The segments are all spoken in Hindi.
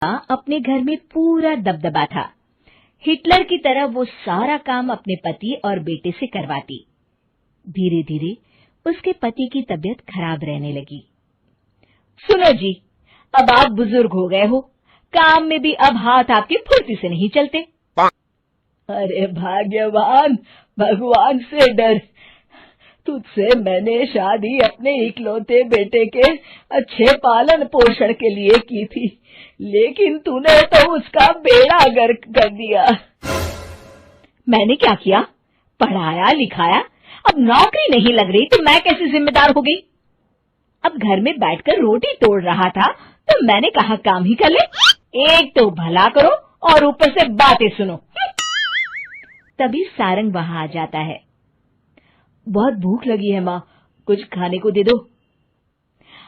अपने घर में पूरा दबदबा था। हिटलर की तरह वो सारा काम अपने पति और बेटे से करवाती। धीरे धीरे उसके पति की तबीयत खराब रहने लगी। सुनो जी, अब आप बुजुर्ग हो गए हो, काम में भी अब हाथ आपके फुर्ती से नहीं चलते। अरे भाग्यवान, भगवान से डर। तुझसे मैंने शादी अपने इकलौते बेटे के अच्छे पालन पोषण के लिए की थी, लेकिन तूने तो उसका बेड़ा गर्क कर दिया। मैंने क्या किया? पढ़ाया लिखाया, अब नौकरी नहीं लग रही तो मैं कैसे जिम्मेदार हो गई? अब घर में बैठकर रोटी तोड़ रहा था तो मैंने कहा काम ही कर ले। एक तो भला करो और ऊपर से बातें सुनो। तभी सारंग वहां आ जाता है। बहुत भूख लगी है माँ, कुछ खाने को दे दो।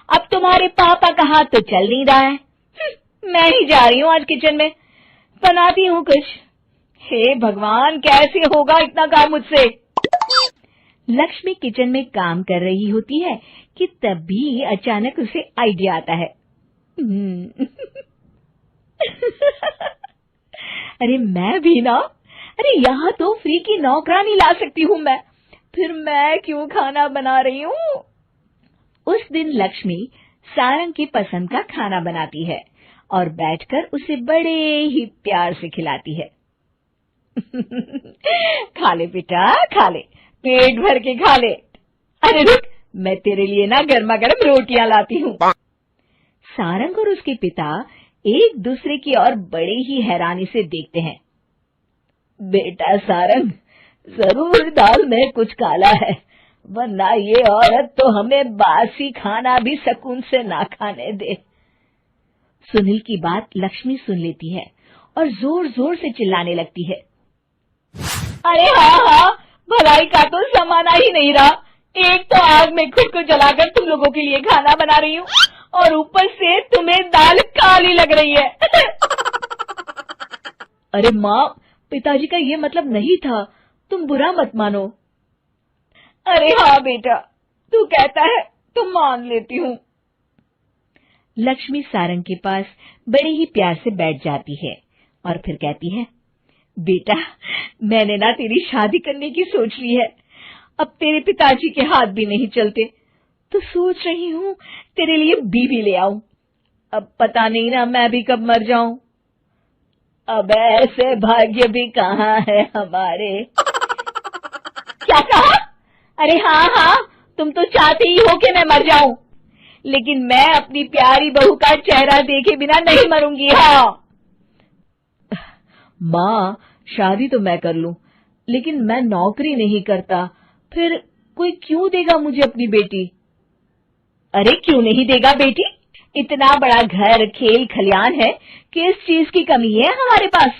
अब तुम्हारे पापा का हाथ तो चल नहीं रहा है। मैं ही जा रही हूँ आज किचन में, बनाती हूँ कुछ। हे भगवान, कैसे होगा इतना काम मुझसे? लक्ष्मी किचन में काम कर रही होती है कि तभी अचानक उसे आइडिया आता है। अरे मैं भी ना, अरे यहाँ तो फ्री की नौकरानी ला सकती हूँ मैं, फिर मैं क्यों खाना बना रही हूँ? उस दिन लक्ष्मी सारंग की पसंद का खाना बनाती है और बैठकर उसे बड़े ही प्यार से खिलाती है। खा ले बेटा, खा ले, पेट भर के खा ले। अरे रुक, मैं तेरे लिए ना गर्मा गर्म रोटियां लाती हूँ। सारंग और उसके पिता एक दूसरे की ओर बड़े ही हैरानी से देखते हैं। बेटा सारंग, जरूर दाल में कुछ काला है, वरना ये औरत तो हमें बासी खाना भी सुकून से ना खाने दे। सुनील की बात लक्ष्मी सुन लेती है और जोर जोर से चिल्लाने लगती है। अरे हाँ, भलाई का तो जमाना ही नहीं रहा। एक तो आग में खुद को जलाकर तुम लोगों के लिए खाना बना रही हूँ और ऊपर से तुम्हें दाल काली लग रही है। अरे माँ, पिताजी का ये मतलब नहीं था, तुम बुरा मत मानो। अरे हाँ बेटा, तू कहता है तो मान लेती हूँ। लक्ष्मी सारंग के पास बड़े ही प्यार से बैठ जाती है और फिर कहती है, बेटा मैंने ना तेरी शादी करने की सोच ली है। अब तेरे पिताजी के हाथ भी नहीं चलते तो सोच रही हूँ तेरे लिए बीवी ले आऊं। अब पता नहीं ना मैं भी कब मर जाऊं। अब ऐसे भाग्य भी कहाँ है हमारे। क्या कहा? अरे हाँ, तुम तो चाहते ही हो कि मैं मर जाऊं, लेकिन मैं अपनी प्यारी बहू का चेहरा देखे बिना नहीं मरूंगी। हाँ माँ, शादी तो मैं कर लूं, लेकिन मैं नौकरी नहीं करता, फिर कोई क्यों देगा मुझे अपनी बेटी? अरे क्यों नहीं देगा बेटी? इतना बड़ा घर, खेल खलियान है, किस चीज की कमी है हमारे पास?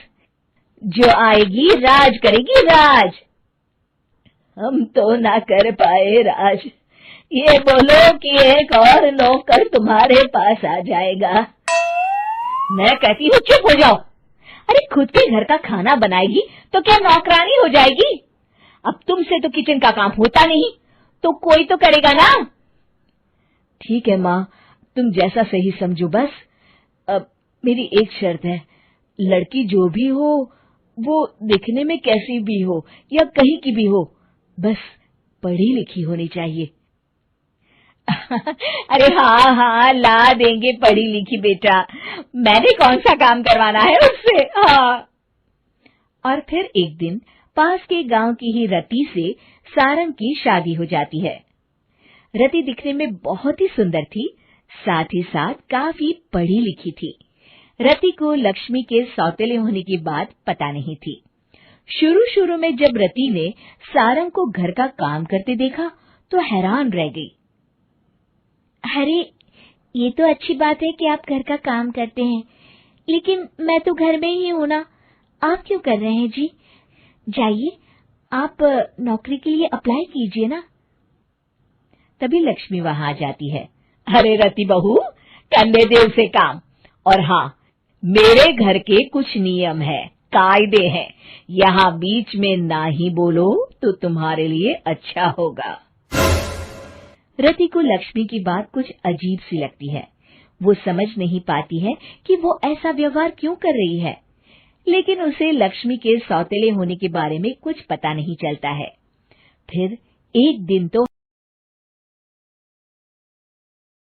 जो आएगी राज करेगी, राज। हम तो ना कर पाए राज, ये बोलो कि एक और नौकर तुम्हारे पास आ जाएगा। मैं कहती हूँ चुप हो जाओ। अरे खुद के घर का खाना बनाएगी तो क्या नौकरानी हो जाएगी? अब तुमसे तो किचन का काम होता नहीं, तो कोई तो करेगा ना। ठीक है माँ, तुम जैसा सही समझो बस। अब मेरी एक शर्त है, लड़की जो भी हो वो दिखने में कैसी भी हो या कहीं की भी हो, बस पढ़ी लिखी होनी चाहिए। अरे हाँ, ला देंगे पढ़ी लिखी बेटा, मैंने कौन सा काम करवाना है उससे। हाँ। और फिर एक दिन पास के गांव की ही रति से सारंग की शादी हो जाती है। रति दिखने में बहुत ही सुंदर थी, साथ ही साथ काफी पढ़ी लिखी थी। रति को लक्ष्मी के सौतेले होने की बात पता नहीं थी। शुरू में जब रति ने सारंग को घर का काम करते देखा तो हैरान रह गई। अरे ये तो अच्छी बात है कि आप घर का काम करते हैं, लेकिन मैं तो घर में ही हूं ना, आप क्यों कर रहे हैं जी? जाइए, आप नौकरी के लिए अप्लाई कीजिए ना। तभी लक्ष्मी वहां आ जाती है। अरे रति बहू, करने दे उसे काम। और हाँ, मेरे घर के कुछ नियम है, कायदे हैं, यहाँ बीच में ना ही बोलो तो तुम्हारे लिए अच्छा होगा। रति को लक्ष्मी की बात कुछ अजीब सी लगती है। वो समझ नहीं पाती है कि वो ऐसा व्यवहार क्यों कर रही है, लेकिन उसे लक्ष्मी के सौतेले होने के बारे में कुछ पता नहीं चलता है। फिर एक दिन तो